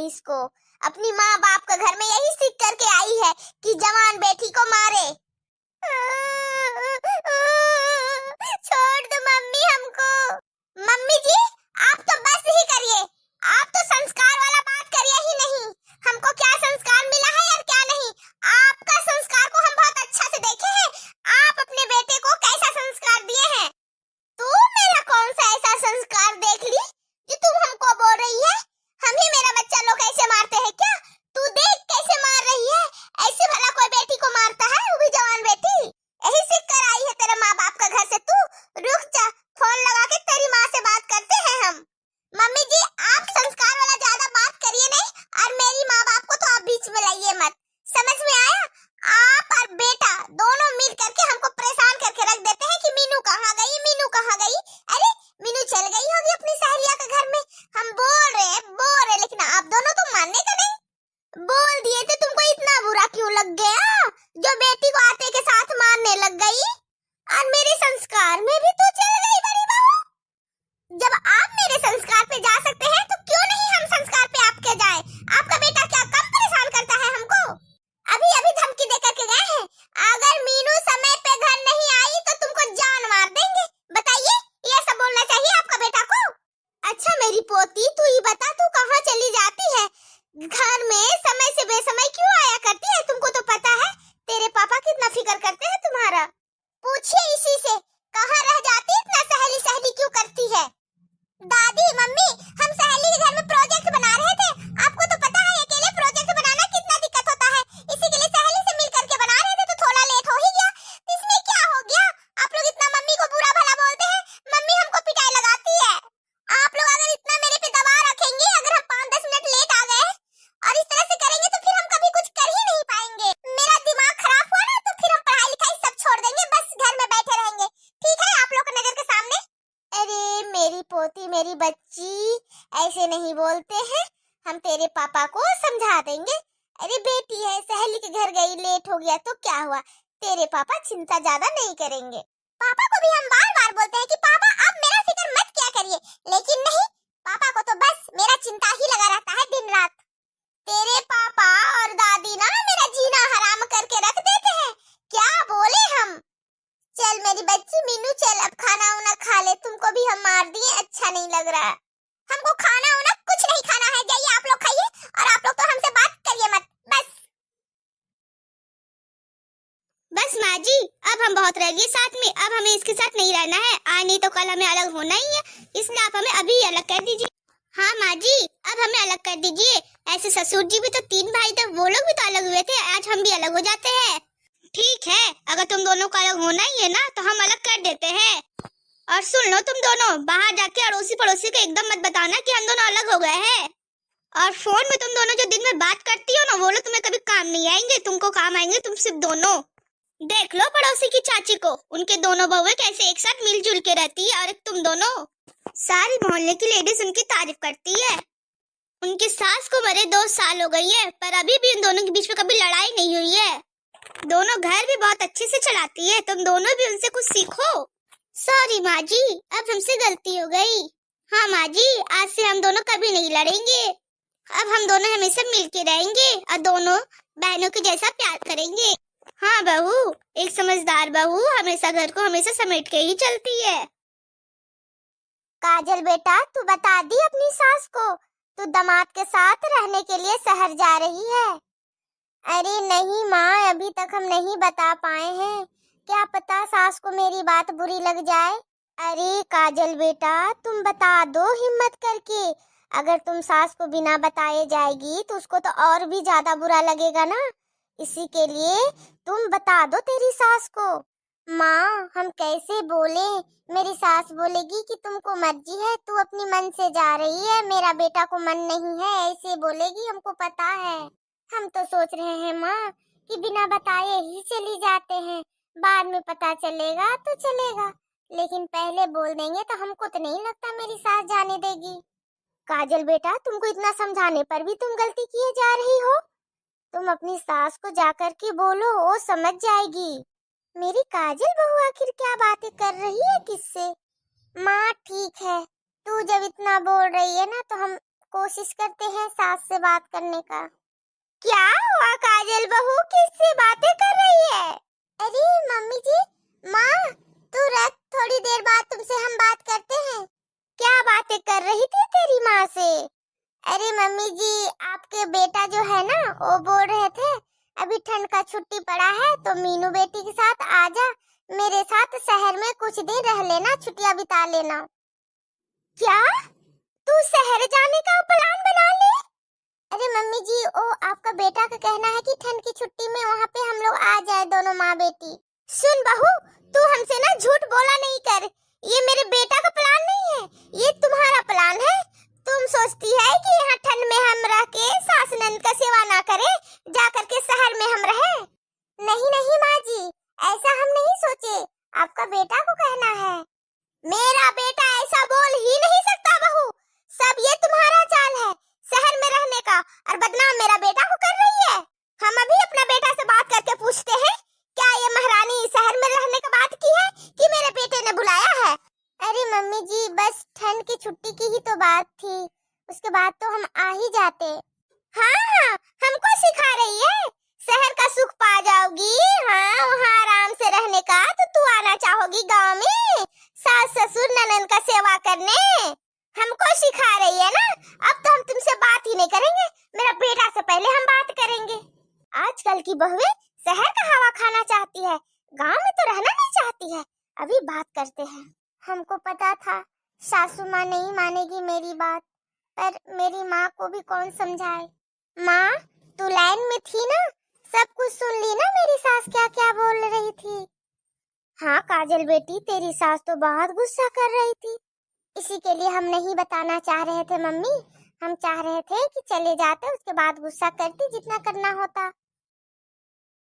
इसको। अपनी माँ बाप का घर में यही सीख करके आई है कि जवान बेटी को मारे। छोड़ दो मम्मी हमको। मम्मी जी आप तो बस ही करिए, आप तो संस्कार वाला बात करिए ही नहीं। हमको क्या संस्कार मिला है और क्या नहीं, आपका संस्कार को हम बहुत अच्छा से देखे हैं। आप अपने बेटे को कैसा संस्कार दिए हैं? तू मेरा कौन सा ऐसा संस्कार देख ली जो तुम हमको बोल रही है? हम ही मेरा बच्चा लोग ऐसे मारते हैं क्या? तू देख कैसे मार रही है, ऐसे भला कोई बेटी को मारता है, वो भी जवान बेटी? यही सीख कर आई है तेरे माँ बाप का घर से। तू रुक जा, फोन लगा के तेरी माँ से बात करते हैं हम। मम्मी जी आप संस्कार वाला ज्यादा बात करिए नहीं, और मेरी माँ बाप को तो आप बीच में लाइए मत। समझ में आया? आप और बेटा दोनों मिल करके हमको परेशान करके रख देते हैं कि मीनू कहाँ गई, मीनू कहाँ गई। अरे मीनू चल गई होगी अपनी सहेलिया के घर में। हम बोल रहे लेकिन आप दोनों तो मानने का नहीं। बोल दिए थे, तुमको इतना बुरा क्यों लग गया जो बेटी को आटे के साथ मारने लग गई? और मेरे संस्कार में भी तू चल गई बड़ी बहू। जब आप मेरे संस्कार पे जा सकते हैं तो क्यों नहीं हम संस्कार पे आपके जाए? आपका बेटा क्या कम परेशान करता है हमको? अभी अभी धमकी दे करके गए हैं, अगर मीनू समय पे घर नहीं आई तो तुमको जान मार देंगे। बताइए ये सब बोलना चाहिए आपका बेटा को? अच्छा मेरी पोती तू ही बता, तू कहाँ चली जाती है? घर में समय से बेसमय क्यों आया करती है? तुमको तो पता है तेरे पापा कितना फिक्र करते हैं तुम्हारा। पूछिए इसी से, कहाँ रह जाती इतना सहेली सहेली क्यों करती है? दादी मम्मी हम सहेली के घर में प्रोजेक्ट बना रहे थे। आपको तो पता है अकेले प्रोजेक्ट बनाना कितना दिक्कत होता है, इसी के लिए सहेली से मिल करके बना रहे थे तो थोड़ा लेट हो ही गया। इसमें क्या हो गया? आप लोग इतना मम्मी को बुरा भला बोलते हैं, मम्मी हमको पिटाई लगाती है। आप लोग अगर इतना मेरे पे दबाव रखेंगे, अगर हम 5-10 मिनट लेट आ गए और इस तरह से करेंगे तो फिर हम कभी कुछ कर ही नहीं पाएंगे। मेरा दिमाग खराब हुआ ना तो फिर हम पढ़ाई लिखाई सब छोड़ देंगे, बस घर में बैठे रहेंगे। ठीक है आप लोग की नजर के सामने। अरे मेरी पोती मेरी बच्ची ऐसे नहीं बोलते हैं, हम तेरे पापा को समझा देंगे। अरे बेटी है, सहेली के घर गई, लेट हो गया तो क्या हुआ? तेरे पापा चिंता ज्यादा नहीं करेंगे। पापा को भी हम बार बार बोलते हैं कि पापा आप मेरा फिक्र मत क्या करिए, लेकिन नहीं, पापा को तो बस मेरा चिंता ही लगा रहता है दिन रात। तेरे पापा और दादी ना मेरा जीना हराम करके रख देते हैं। क्या बोले हम? चल मेरी बच्ची मीनू चल, अब खाना उना खा ले। तुमको भी हम मार दिए, अच्छा नहीं लग रहा। हमको खाना उना कुछ नहीं खाना है, जाइए आप लोग खाइए, और आप लोग तो हमसे बात करिए मत। बस माँ जी अब हम बहुत रह गए साथ में, अब हमें इसके साथ नहीं रहना है। आज नहीं तो कल हमें अलग होना ही है, इसलिए आप हमें अभी अलग कर दीजिए। हाँ माँ जी अब हमें अलग कर दीजिए। ऐसे ससुर जी भी तो 3 भाई थे, वो लोग भी तो अलग हुए थे, आज हम भी अलग हो जाते हैं। ठीक है अगर तुम दोनों को अलग होना ही है ना तो हम अलग कर देते हैं। और सुन लो तुम दोनों, बाहर जाके अड़ोसी पड़ोसी को एकदम मत बताना कि हम दोनों अलग हो गए हैं। और फोन में तुम दोनों जो दिन में बात करती हो ना, वो लोग तुम्हें कभी काम नहीं आएंगे, तुमको काम आएंगे तुम सिर्फ दोनों। देख लो पड़ोसी की चाची को, उनके दोनों बहुएं कैसे एक साथ मिलजुल के रहती है, और एक तुम दोनों। सारी मोहल्ले की लेडीज उनकी तारीफ करती है। उनकी सास को मरे 2 साल हो गई है, पर अभी भी उन दोनों के बीच में कभी लड़ाई नहीं हुई है। दोनों घर भी बहुत अच्छे से चलाती है, तुम दोनों भी उनसे कुछ सीखो। सॉरी माँ जी अब हमसे गलती हो गई। हाँ माँ जी आज से हम दोनों कभी नहीं लड़ेंगे, अब हम दोनों हमेशा मिलके रहेंगे और दोनों बहनों के जैसा प्यार करेंगे। हाँ बहू, एक समझदार बहू हमेशा घर को हमेशा समेट के ही चलती है। काजल बेटा तू बता दी अपनी सास को तू दामाद के साथ रहने के लिए शहर जा रही है? अरे नहीं माँ अभी तक हम नहीं बता पाए हैं, क्या पता सास को मेरी बात बुरी लग जाए। अरे काजल बेटा तुम बता दो हिम्मत करके, अगर तुम सास को बिना बताए जाएगी तो उसको तो और भी ज्यादा बुरा लगेगा ना, इसी के लिए तुम बता दो तेरी सास को। माँ हम कैसे बोले, मेरी सास बोलेगी कि तुमको मर्जी है, तू अपनी मन से जा रही है, मेरा बेटा को मन नहीं है, ऐसे बोलेगी, हमको पता है। हम तो सोच रहे हैं माँ कि बिना बताए ही चली जाते हैं, बाद में पता चलेगा तो चलेगा, लेकिन पहले बोल देंगे तो हमको तो नहीं लगता मेरी सास जाने देगी। काजल बेटा तुमको इतना समझाने पर भी तुम गलती किए जा रही हो, तुम अपनी सास को जाकर के बोलो, वो समझ जाएगी। मेरी काजल बहू आखिर क्या बातें कर रही है किससे? माँ ठीक है, तू जब इतना बोल रही है ना तो हम कोशिश करते हैं सास से बात करने का। क्या हुआ काजल बहू, किससे बातें कर रही है? अरे मम्मी जी, माँ तू रख, थोड़ी देर बाद तुमसे हम बात करते हैं। क्या बातें कर रही थी तेरी माँ से? अरे मम्मी जी, आपके बेटा जो है ना, वो बोल रहे थे अभी ठंड का छुट्टी पड़ा है तो मीनू बेटी के साथ आजा, मेरे साथ शहर में कुछ दिन रह लेना, छुट्टियां बिता लेना। क्या तू शहर जाने का प्लान बना ले? अरे मम्मी जी, ओ आपका बेटा का कहना है कि ठंड की छुट्टी में वहाँ पे हम लोग आ जाए दोनों माँ बेटी। सुन बहू, तू हमसे ना झूठ बोला नहीं कर, ये मेरे बेटा का प्लान नहीं है, ये तुम्हारा प्लान है। तुम सोचती है कि यहाँ ठंड में हम रह के सास नंद का सेवा ना करें, जा करके शहर में हम रहे। नहीं नहीं माँ जी, ऐसा हम नहीं सोचे, आपका बेटा को कहना है। मेरा बेटा ऐसा बोल ही नहीं सकता बहू, सब ये तुम्हारा चाल है शहर में रहने का, और बदनाम मेरा बेटा को कर रही है। हम अभी अपना बेटा से बात करके पूछते हैं, क्या ये महारानी शहर में रहने का बात की है कि मेरे बेटे ने बुलाया है? अरे मम्मी जी, बस ठंड की छुट्टी की ही तो बात थी, उसके बाद तो हम आ ही जाते। हाँ, हमको सिखा रही है शहर का सुख पा जाओगी, हाँ वहाँ आराम से रहने का, तो तू आना चाहोगी गांव में सास ससुर ननद का सेवा करने। हमको सिखा रही है ना, अब तो हम तुमसे बात ही नहीं करेंगे, मेरा बेटा से पहले हम बात करेंगे। आजकल की बहुएं शहर का हवा खाना चाहती है, गांव में तो रहना नहीं चाहती है। अभी बात करते हैं। हमको पता था सासू माँ नहीं मानेगी मेरी बात, पर मेरी माँ को भी कौन समझाए। माँ तू लाइन में थी ना, सब कुछ सुन ली ना मेरी सास क्या क्या बोल रही थी? हाँ काजल बेटी, तेरी सास तो बहुत गुस्सा कर रही थी, इसी के लिए हम नहीं बताना चाह रहे थे मम्मी। हम चाह रहे थे कि चले जाते, उसके बाद गुस्सा करती जितना करना होता।